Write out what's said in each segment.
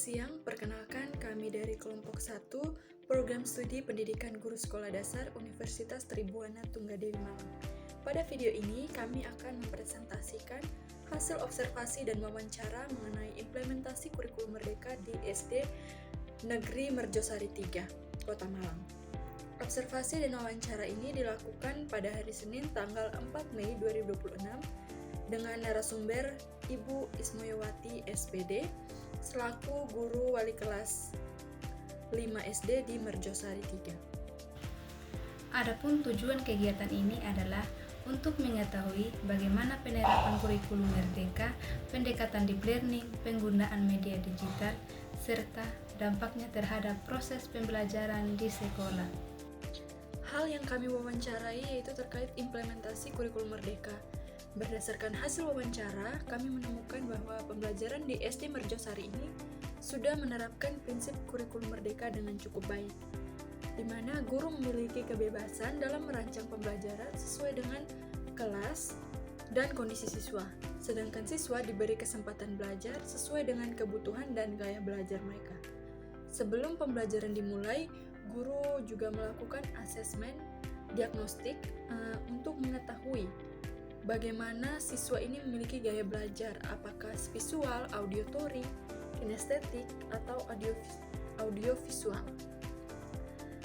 siang, perkenalkan kami dari kelompok 1 Program Studi Pendidikan Guru Sekolah Dasar Universitas Tribuana Tunggadewi Malang. Pada video ini, kami akan mempresentasikan hasil observasi dan wawancara mengenai implementasi kurikulum merdeka di SD Negeri Merjosari 3, Kota Malang. Observasi dan wawancara ini dilakukan pada hari Senin tanggal 4 Mei 2026 dengan narasumber Ibu Ismoyawati SPD selaku guru wali kelas 5 SD di Merjosari 3. Adapun tujuan kegiatan ini adalah untuk mengetahui bagaimana penerapan kurikulum merdeka, pendekatan deep learning, penggunaan media digital, serta dampaknya terhadap proses pembelajaran di sekolah. Hal yang kami wawancarai yaitu terkait implementasi kurikulum merdeka. Berdasarkan hasil wawancara, kami menemukan bahwa pembelajaran di SD Merjosari ini sudah menerapkan prinsip kurikulum merdeka dengan cukup baik, di mana guru memiliki kebebasan dalam merancang pembelajaran sesuai dengan kelas dan kondisi siswa, sedangkan siswa diberi kesempatan belajar sesuai dengan kebutuhan dan gaya belajar mereka. Sebelum pembelajaran dimulai, guru juga melakukan asesmen diagnostik untuk mengetahui bagaimana siswa ini memiliki gaya belajar, apakah visual, auditory, kinestetik, atau audiovisual.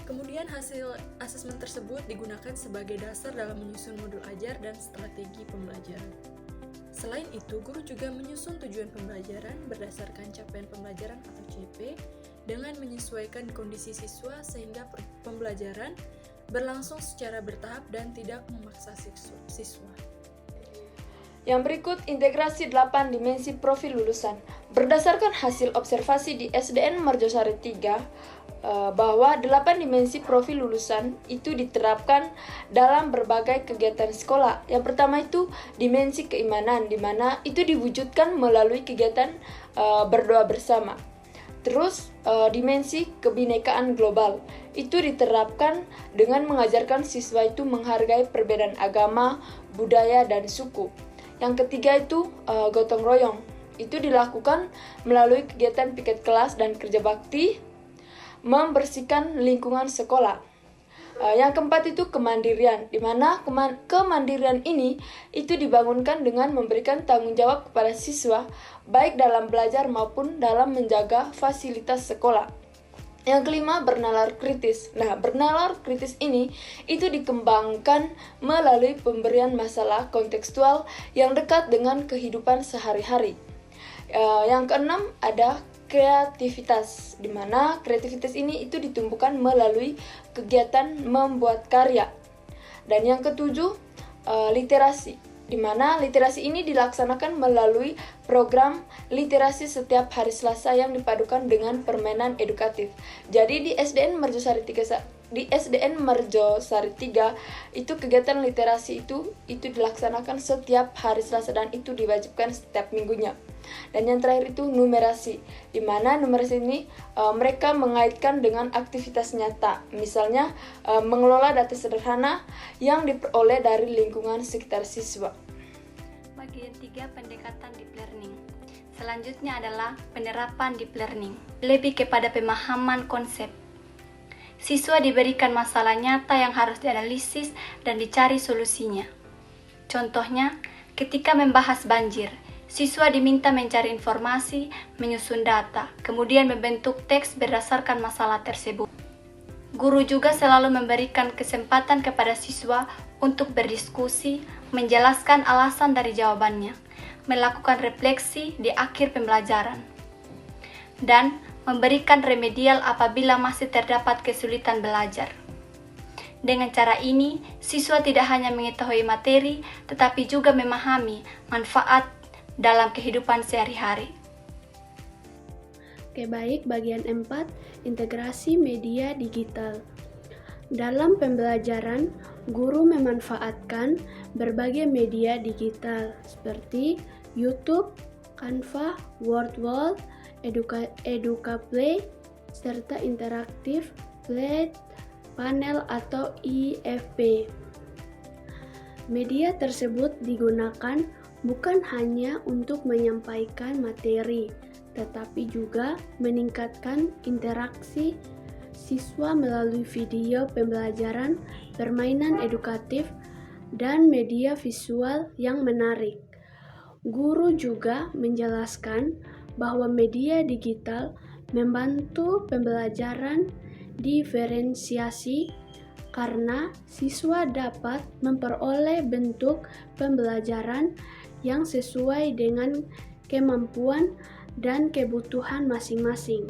Kemudian hasil asesmen tersebut digunakan sebagai dasar dalam menyusun modul ajar dan strategi pembelajaran. Selain itu, guru juga menyusun tujuan pembelajaran berdasarkan capaian pembelajaran atau CP dengan menyesuaikan kondisi siswa sehingga pembelajaran berlangsung secara bertahap dan tidak memaksa siswa. Yang berikut integrasi 8 dimensi profil lulusan. Berdasarkan hasil observasi di SDN Merjosari 3, bahwa 8 dimensi profil lulusan itu diterapkan dalam berbagai kegiatan sekolah. Yang pertama itu dimensi keimanan, di mana itu diwujudkan melalui kegiatan berdoa bersama. Terus dimensi kebinekaan global itu diterapkan dengan mengajarkan siswa itu menghargai perbedaan agama, budaya, dan suku. Yang ketiga itu gotong royong. Itu dilakukan melalui kegiatan piket kelas dan kerja bakti, membersihkan lingkungan sekolah. Yang keempat itu kemandirian, di mana kemandirian ini itu dibangunkan dengan memberikan tanggung jawab kepada siswa, baik dalam belajar maupun dalam menjaga fasilitas sekolah. Yang kelima, bernalar kritis. Nah, bernalar kritis ini itu dikembangkan melalui pemberian masalah kontekstual yang dekat dengan kehidupan sehari-hari. Yang keenam, ada kreativitas, di mana kreativitas ini itu ditumbuhkan melalui kegiatan membuat karya. Dan yang ketujuh, literasi, di mana literasi ini dilaksanakan melalui program literasi setiap hari Selasa yang dipadukan dengan permainan edukatif. Jadi di SDN Merjosari 3 itu kegiatan literasi itu dilaksanakan setiap hari Selasa dan itu diwajibkan setiap minggunya. Dan yang terakhir itu numerasi, di mana numerasi ini mereka mengaitkan dengan aktivitas nyata, misalnya mengelola data sederhana yang diperoleh dari lingkungan sekitar siswa. Bagian 3, pendekatan deep learning. Selanjutnya adalah penerapan deep learning, lebih kepada pemahaman konsep. Siswa diberikan masalah nyata yang harus dianalisis dan dicari solusinya. Contohnya, ketika membahas banjir, siswa diminta mencari informasi, menyusun data, kemudian membentuk teks berdasarkan masalah tersebut. Guru juga selalu memberikan kesempatan kepada siswa untuk berdiskusi, menjelaskan alasan dari jawabannya, melakukan refleksi di akhir pembelajaran, dan memberikan remedial apabila masih terdapat kesulitan belajar. Dengan cara ini, siswa tidak hanya mengetahui materi, tetapi juga memahami manfaat dalam kehidupan sehari-hari. Oke, baik, bagian 4, integrasi media digital. Dalam pembelajaran, guru memanfaatkan berbagai media digital seperti YouTube, Canva, Wordwall, EducaPlay, serta interaktif, Flat, panel atau IFP. Media tersebut digunakan bukan hanya untuk menyampaikan materi, tetapi juga meningkatkan interaksi siswa melalui video pembelajaran, permainan edukatif, dan media visual yang menarik. Guru juga menjelaskan bahwa media digital membantu pembelajaran diferensiasi karena siswa dapat memperoleh bentuk pembelajaran yang sesuai dengan kemampuan dan kebutuhan masing-masing.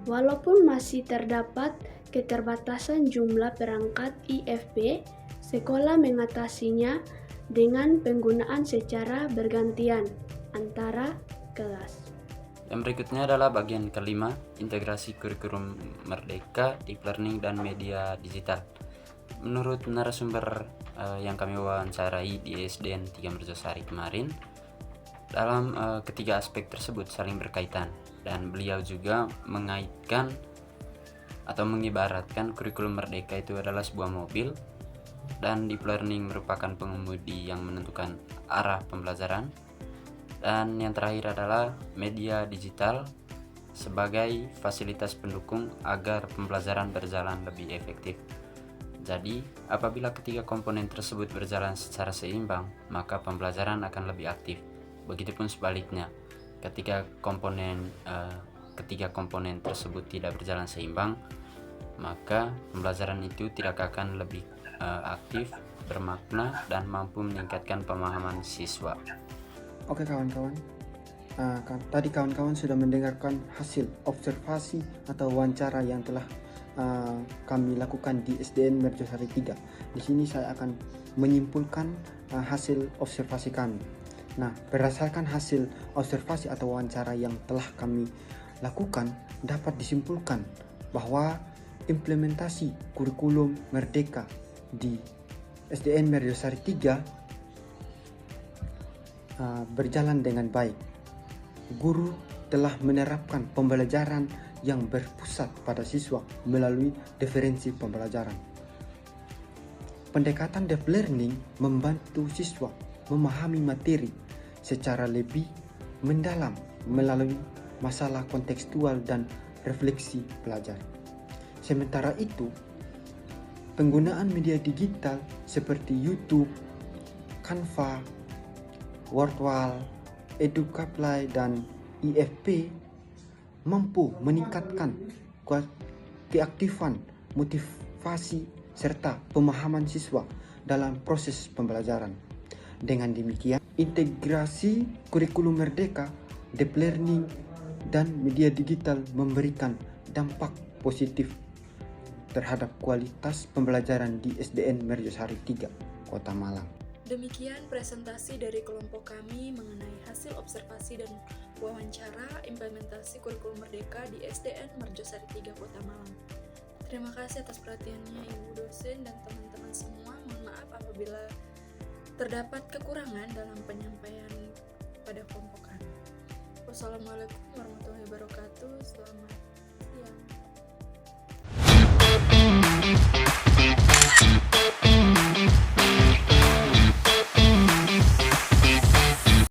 Walaupun masih terdapat keterbatasan jumlah perangkat IFP, sekolah mengatasinya dengan penggunaan secara bergantian antara kelas. Yang berikutnya adalah bagian kelima, integrasi kurikulum merdeka, deep learning, dan media digital. Menurut narasumber yang kami wawancarai di SDN 3 Merjosari kemarin, dalam ketiga aspek tersebut saling berkaitan, dan beliau juga mengaitkan atau mengibaratkan kurikulum merdeka itu adalah sebuah mobil, dan deep learning merupakan pengemudi yang menentukan arah pembelajaran, dan yang terakhir adalah media digital sebagai fasilitas pendukung agar pembelajaran berjalan lebih efektif. Jadi, apabila ketiga komponen tersebut berjalan secara seimbang, maka pembelajaran akan lebih aktif. Begitupun sebaliknya, ketika ketiga komponen tersebut tidak berjalan seimbang, maka pembelajaran itu tidak akan lebih aktif, bermakna, dan mampu meningkatkan pemahaman siswa. Oke kawan-kawan, tadi kawan-kawan sudah mendengarkan hasil observasi atau wawancara yang telah kami lakukan di SDN Merjosari 3. Di sini saya akan menyimpulkan hasil observasi kami. Nah, berdasarkan hasil observasi atau wawancara yang telah kami lakukan, dapat disimpulkan bahwa implementasi kurikulum merdeka di SDN Merjosari 3 berjalan dengan baik. Guru telah menerapkan pembelajaran yang berpusat pada siswa melalui diferensi pembelajaran. Pendekatan deep learning membantu siswa memahami materi secara lebih mendalam melalui masalah kontekstual dan refleksi pelajar. Sementara itu, penggunaan media digital seperti YouTube, Canva, Wordwall, Educaply, dan IFP mampu meningkatkan keaktifan, motivasi, serta pemahaman siswa dalam proses pembelajaran. Dengan demikian, integrasi kurikulum merdeka, deep learning, dan media digital memberikan dampak positif terhadap kualitas pembelajaran di SDN Merjosari 3, Kota Malang. Demikian presentasi dari kelompok kami mengenai hasil observasi dan wawancara implementasi kurikulum merdeka di SDN Merjosari 3 Kota Malang. Terima kasih atas perhatiannya Ibu dosen dan teman-teman semua. Mohon maaf apabila terdapat kekurangan dalam penyampaian pada kelompok kami. Wassalamualaikum warahmatullahi wabarakatuh. Selamat